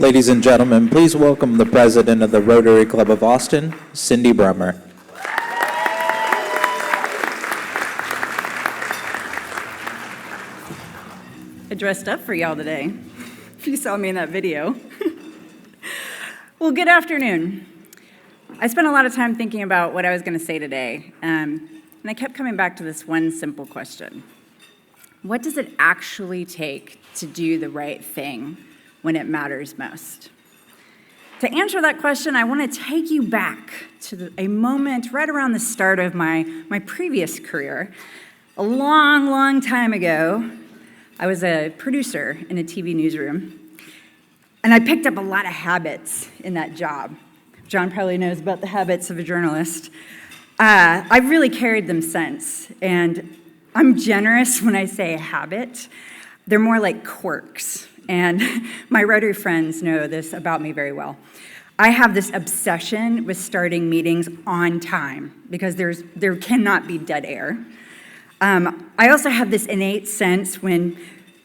Ladies and gentlemen, please welcome the president of the Rotary Club of Austin, Cindy Brummer. I dressed up for y'all today, if you saw me in that video. Well, good afternoon. I spent a lot of time thinking about what I was going to say today, and I kept coming back to this one simple question. What does it actually take to do the right thing when it matters most? To answer that question, I want to take you back to a moment right around the start of my previous career. A long, long time ago, I was a producer in a TV newsroom, and I picked up a lot of habits in that job. John probably knows about the habits of a journalist. I've really carried them since, and I'm generous when I say habit. They're more like quirks, and my Rotary friends know this about me very well. I have this obsession with starting meetings on time because there cannot be dead air. I also have this innate sense when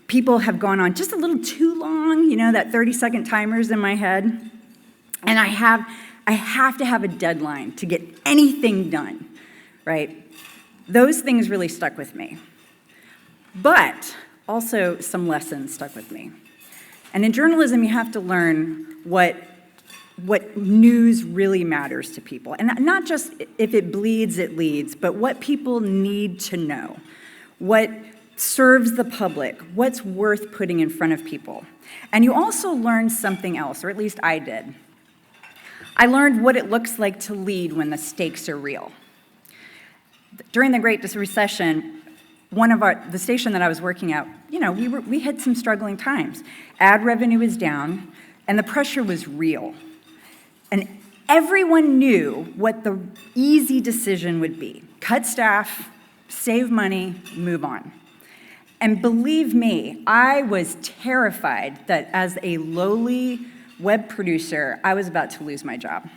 people have gone on just a little too long, that 30-second timer's in my head, and I have to have a deadline to get anything done, right? Those things really stuck with me. But also some lessons stuck with me. And in journalism, you have to learn what news really matters to people. And not just if it bleeds, it leads, but what people need to know, what serves the public, what's worth putting in front of people. And you also learn something else, or at least I did. I learned what it looks like to lead when the stakes are real. During the Great Recession, the station that I was working at, we had some struggling times. Ad revenue was down, and the pressure was real. And everyone knew what the easy decision would be. Cut staff, save money, move on. And believe me, I was terrified that as a lowly web producer, I was about to lose my job.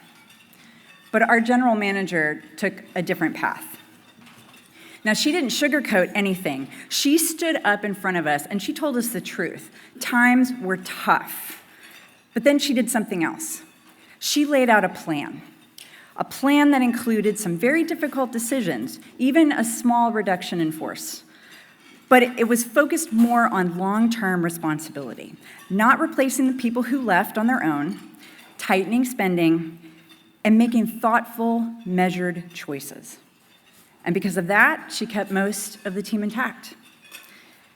But our general manager took a different path. Now, she didn't sugarcoat anything. She stood up in front of us and she told us the truth. Times were tough. But then she did something else. She laid out a plan that included some very difficult decisions, even a small reduction in force. But it was focused more on long-term responsibility, not replacing the people who left on their own, tightening spending, and making thoughtful, measured choices. And because of that, she kept most of the team intact.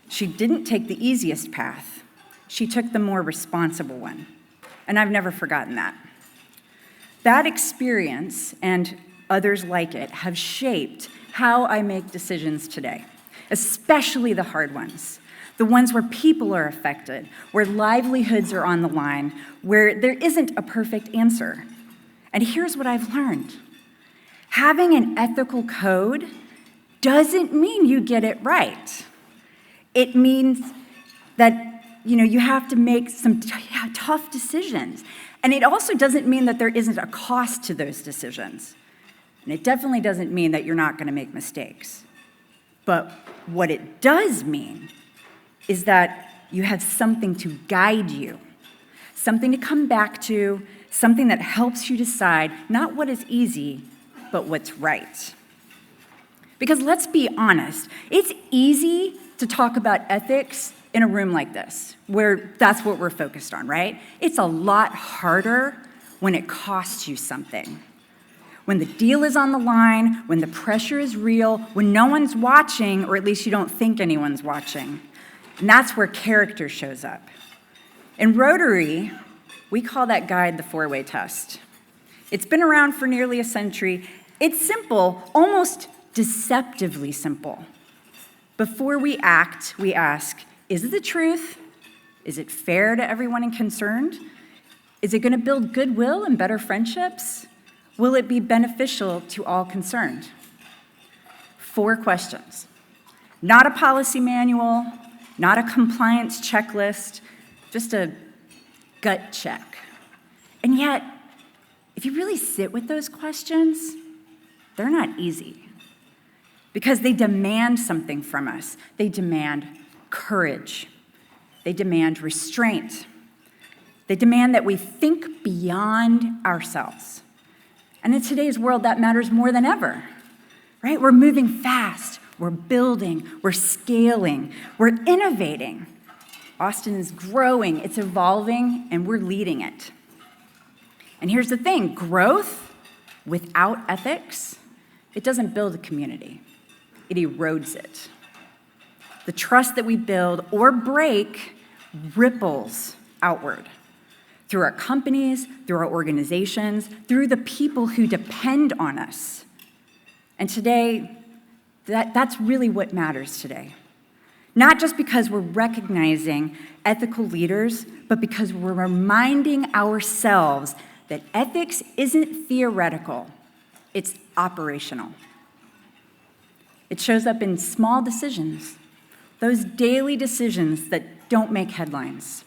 She didn't take the easiest path. She took the more responsible one. And I've never forgotten that. That experience and others like it have shaped how I make decisions today, especially the hard ones, the ones where people are affected, where livelihoods are on the line, where there isn't a perfect answer. And here's what I've learned. Having an ethical code doesn't mean you get it right. It means that you have to make some tough decisions. And it also doesn't mean that there isn't a cost to those decisions. And it definitely doesn't mean that you're not going to make mistakes. But what it does mean is that you have something to guide you, something to come back to, something that helps you decide not what is easy, but what's right. Because let's be honest, it's easy to talk about ethics in a room like this, where that's what we're focused on, right? It's a lot harder when it costs you something. When the deal is on the line, when the pressure is real, when no one's watching, or at least you don't think anyone's watching. And that's where character shows up. In Rotary, we call that guide the four-way test. It's been around for nearly a century. It's simple, almost deceptively simple. Before we act, we ask, is it the truth? Is it fair to everyone concerned? Is it going to build goodwill and better friendships? Will it be beneficial to all concerned? 4 questions. Not a policy manual, not a compliance checklist, just a gut check. And yet, if you really sit with those questions, they're not easy because they demand something from us. They demand courage. They demand restraint. They demand that we think beyond ourselves. And in today's world, that matters more than ever, right? We're moving fast, we're building, we're scaling, we're innovating. Austin is growing, it's evolving, and we're leading it. And here's the thing, growth without ethics, it doesn't build a community, it erodes it. The trust that we build or break ripples outward through our companies, through our organizations, through the people who depend on us. And today, that's really what matters today. Not just because we're recognizing ethical leaders, but because we're reminding ourselves that ethics isn't theoretical, it's operational. It shows up in small decisions, those daily decisions that don't make headlines.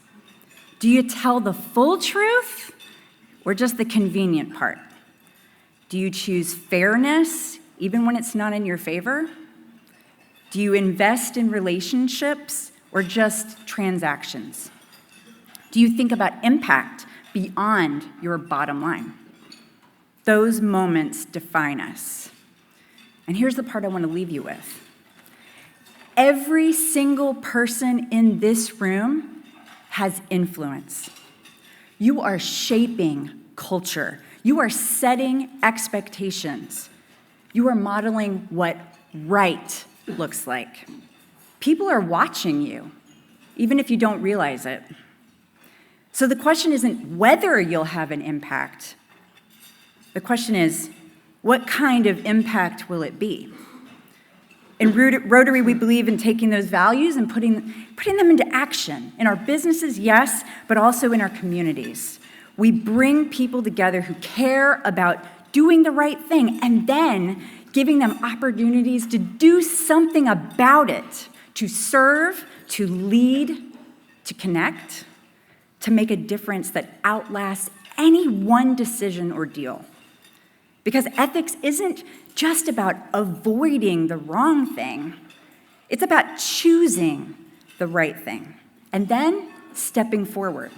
Do you tell the full truth or just the convenient part? Do you choose fairness even when it's not in your favor? Do you invest in relationships or just transactions? Do you think about impact beyond your bottom line? Those moments define us. And here's the part I want to leave you with. Every single person in this room has influence. You are shaping culture. You are setting expectations. You are modeling what right looks like. People are watching you, even if you don't realize it. So the question isn't whether you'll have an impact. The question is, what kind of impact will it be? In Rotary, we believe in taking those values and putting them into action. In our businesses, yes, but also in our communities. We bring people together who care about doing the right thing and then giving them opportunities to do something about it, to serve, to lead, to connect, to make a difference that outlasts any one decision or deal. Because ethics isn't just about avoiding the wrong thing. It's about choosing the right thing and then stepping forward.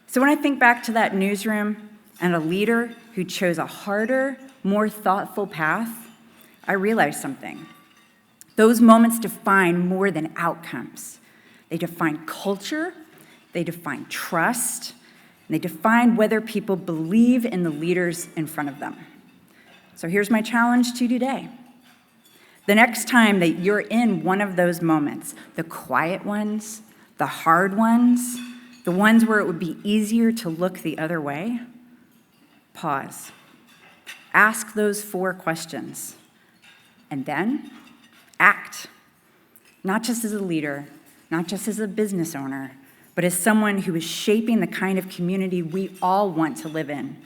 So when I think back to that newsroom and a leader who chose a harder, more thoughtful path, I realized something. Those moments define more than outcomes. They define culture, they define trust, and they define whether people believe in the leaders in front of them. So here's my challenge to you today. The next time that you're in one of those moments, the quiet ones, the hard ones, the ones where it would be easier to look the other way, pause. Ask those 4 questions, and then act. Not just as a leader, not just as a business owner, but as someone who is shaping the kind of community we all want to live in.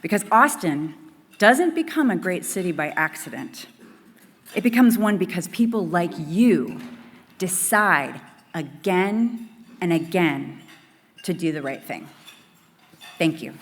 Because Austin doesn't become a great city by accident. It becomes one because people like you decide again and again to do the right thing. Thank you.